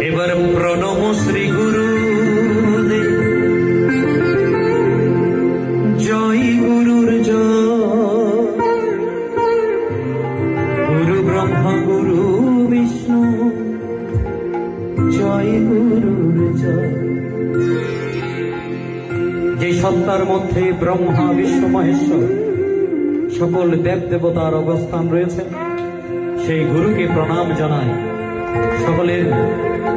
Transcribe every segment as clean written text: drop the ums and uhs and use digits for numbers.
এবার প্রণম শ্রী গুরু জয় গুরুর জয়। গুরু ব্রহ্মা গুরু বিষ্ণু জয় গুরুর জয়। যে সত্তার মধ্যে ব্রহ্মা বিষ্ণু মহেশ্বর সকল দেব দেবতার অবস্থান রয়েছে, সেই গুরুকে প্রণাম জানাই। সকলের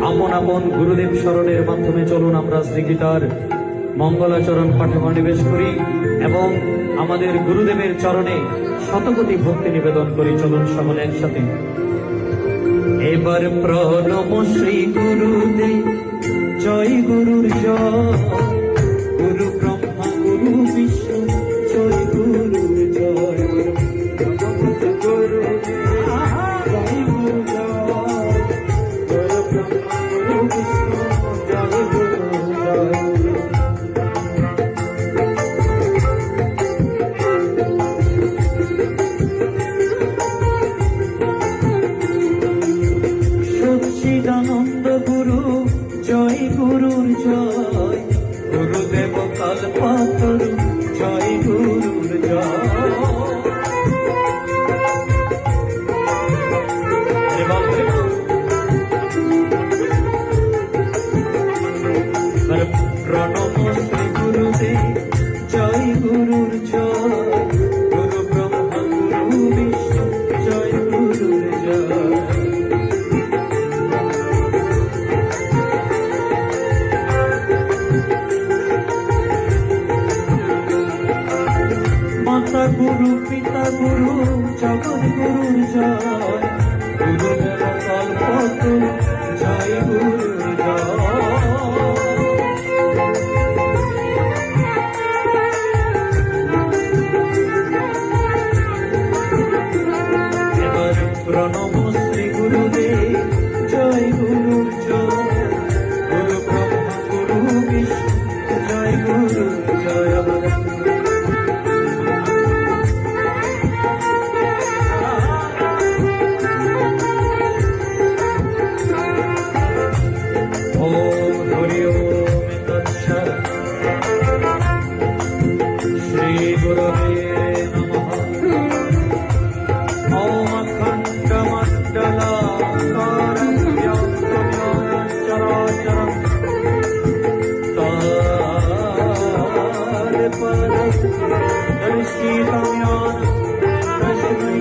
আপন আপন গুরুদেব স্মরণের মাধ্যমে চলুন আমরা শ্রীগীতার মঙ্গলাচরণ পাঠে মনোনিবেশ করি এবং আমাদের গুরুদেবের চরণে শতকোটি ভক্তি নিবেদন করি। চলুন সকলে একসাথে। এবার প্রণম শ্রী গুরুদেব জয় গুরুর জয়। গুরু ব্রহ্মা গুরু বিষ্ণু জয় গুরুর জয়। সচ্চিদানন্দ গুরু জয় গুরুর জয়। গুরুদেব কল্পতরু জয় গুরুর জয়। প্রণম শ্রী গুরুদেব জয় গুরুর জয়। গুরু ব্রহ্মা গুরু বিষ্ণু জয় গুরুর জয়। মাতা গুরু পিতা গুরু জগৎ গুরুর জয়। গুরুদেব কল্পতরু জয় গুরুর জয়। এবার প্রণম শ্রী গুরুদেব জয় গুরুর জয়। গুরু ব্রহ্মা গুরু বিষ্ণু জয় গুরুর জয়।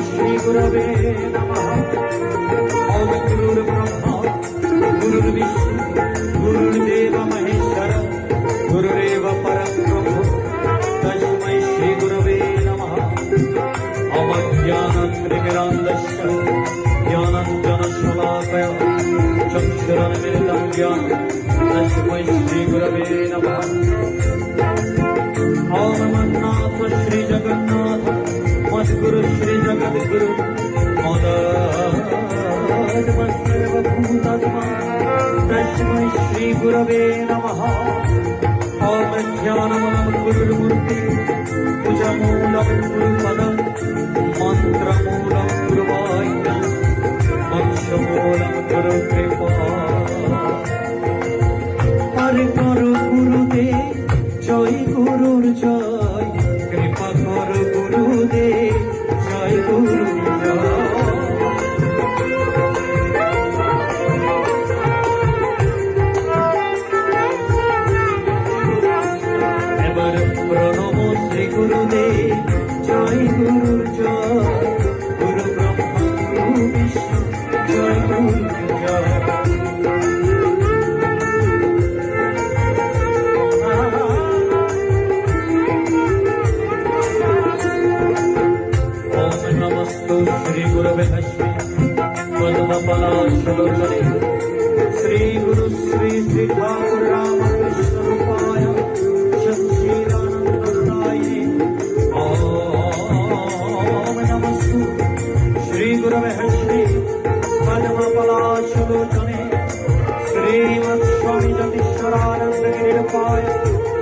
श्री गुरवे नमः। ओम गुरुर् ब्रह्मा गुरुर्विष्णु गुरुर्देव महेश्वर गुरुरेव परं ब्रह्म तस्मै श्री गुरवे नमः। ओम ज्ञानतिमिरान्धस्य ज्ञानाञ्जनशलाकया चक्षुरुन्मिलितं येन तस्मै श्री गुरवे नमः। ओम मन्नाथ श्री जगन्नाथ मद्गुरु श्री जगद्गुरु सर्वभूतात्मा तस्मै श्री गुरवे नमः। ओम ज्ञानमूलं गुरुर्मूर्ति पूजामूलं गुरुपदं मन्त्रमूलं गुरुवाक्यं मोक्षमूलं गुरुकृपा। हरे करो गुरुदेव जय गुरुर जय। कृपा करो गुरुदेव जय गुरुर जय। এবার প্রণম শ্রী গুরুদেব জয় গুরুর জয়। গুরু ব্রহ্মা গুরু বিষ্ণু জয় গুরুর জয়। श्री गुरवे हस्ते पद्मपलाशलोचने श्री गुरु श्री श्री ठाकुर रामकृष्ण रूपाय सच्चिदानंददायिने ओम नमस्तु। श्री गुरवे हस्ते पद्मपलाशलोचने श्रीमत् स्वामी जगदीश्वरानंद गिरिपाय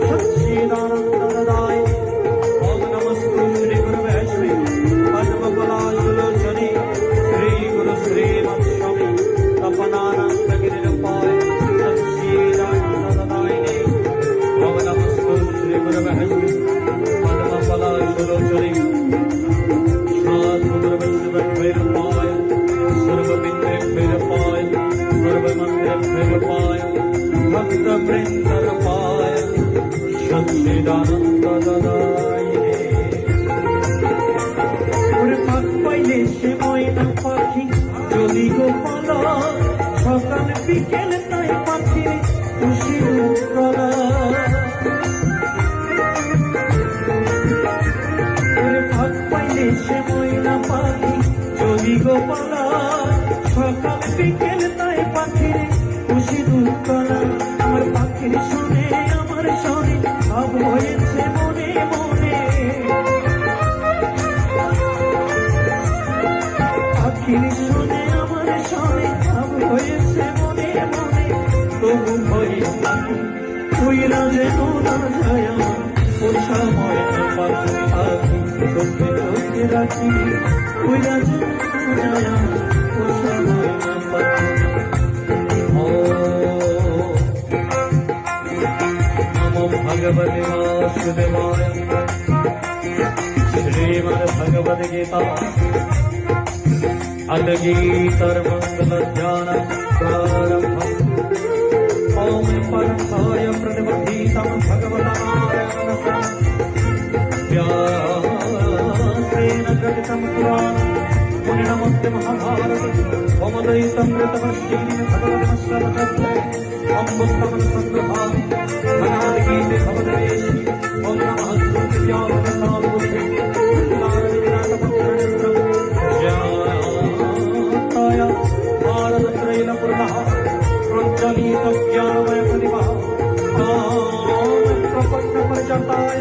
सच्चिदानंददायिने ओम नमस्तु। श्री गुरवे हस्ते पद्मपलाशलोचने श्री गुरु श्रीमत् स्वामी চলি গোপালা সকাল বিকেল তাই পাখির খুশির গলা ভাগ পাইলে সে ময়না পাখি চলি গোপালা সকাল বিকেল তাই পাখির খুশির গলা আমার পাখির শুনে আমার শনে ভাব হয়েছে মনে মনে পাখির শুনে আমার শনে ভাব হয়েছে মনে মনে তবু ভয়ে থাকি কইরা যেন না যায় আমার পোষা ময়না পাখি পাখি চোখে চোখে রাখি কইরা যেন না যায় আমার পোষা ময়না পাখি भगवते वासुदेवाय श्रीमद्भगवद्गीता अथ गीतर्मङ्गलध्यान प्रारम्भम् ॐ परमाय प्रतिबद्धीतं भगवता व्यासेन गदितं पुराणं मुनिनमोक्तं महाभारतं ममदैतं ऋतपश्येन भगवतमश्रवतत्वे अम्बुत्तमं सङ्ग्रहामि भगवद्गीते भवदेशि ॐ नमः स्तुत्यावतारबुद्धे नारविनाथपुत्रनित्रं ज्ञाताय भारतत्रैलपुरतः प्रज्वलितज्ञानमयप्रतिभः प्रपन्नपरिचर्ताय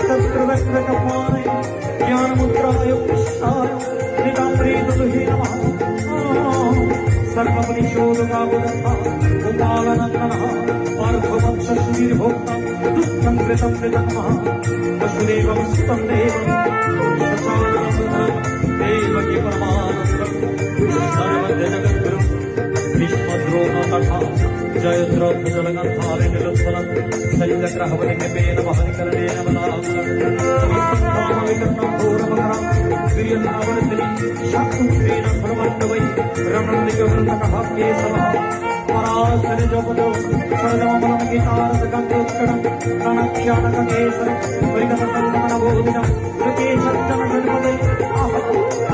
तत्कृतकृतपाणय ज्ञानमुद्राय कृष्णाय निताम्रेतुहे नमः सर्वपरिशोधकावदत्ता गोपालनन्दनः पार्थवत्सुधीर्भोक्ता दुःखं कृतं कृतमः वसुदेवं सुतं देवं शशानसुधरं देवकी परमानन्दं सर्वजगद्गुरुं भीष्मद्रोणं तथा जयद्रौपदलगन्धारिणीलोत्पलं सलिलग्रहवलिनिपेन वहनिकरणेन बलाकुलं समस्तकामविकर्णं घोरमकरं वीर्यधावनतिनि शाकुत्रेण सर्वण्डवै रमणनिकवृन्दकः केशवः पराशरि जपदो सर्वमलं गीतारसगन्धोत्कटं प्रणक्ष्यानककेशरं वैकतसङ्गमनबोधिनं कृतेशञ्चनगणपते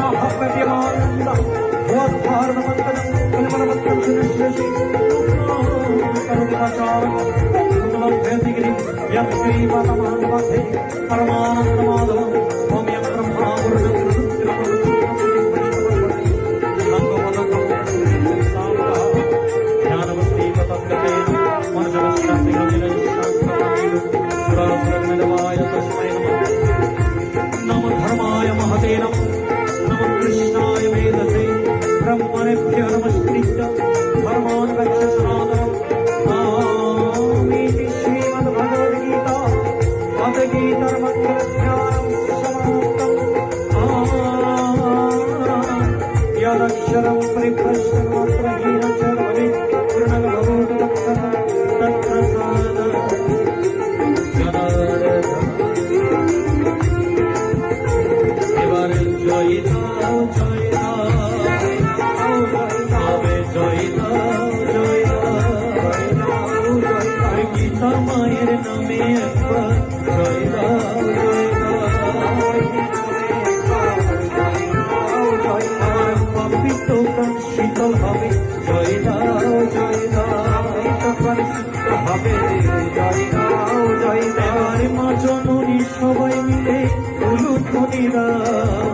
आहप्रत्यमानन्द भवद्भारतमन्तकं कलिमलमत्रं सुनिश्रेषि करुणाचारं सुमलभ्यतिगिरिं यत् श्रीपदमान्वथे परमानन्दमाधवं त्वं यं ब्रह्मा नमो धर्माय महते नमो कृष्णाय वेदसे ब्रह्मणेभ्यो नमस्कृत्य धर्मान् रक्ष सनातनम् आमीति श्रीमद्भगवद्गीता अथ गीतर्मङ्गलध्यानं समाप्तम् यदक्षरं परिभ्रष्टं मात्रहीनं च भवेत् पूर्णगभूतदक्षः तत्प्रसादः জয় দাও জয় দাও জয় দাও জয় দাও গীতা মায়ের নামে একবার জয় দাও জয় দাও আমার পাপিত প্রাণ শীতল হবে জয় দাও জয় দাও হবে জয় দাও জয় দাও মা জননী সবাই মিলে উলুধ্বনি দাও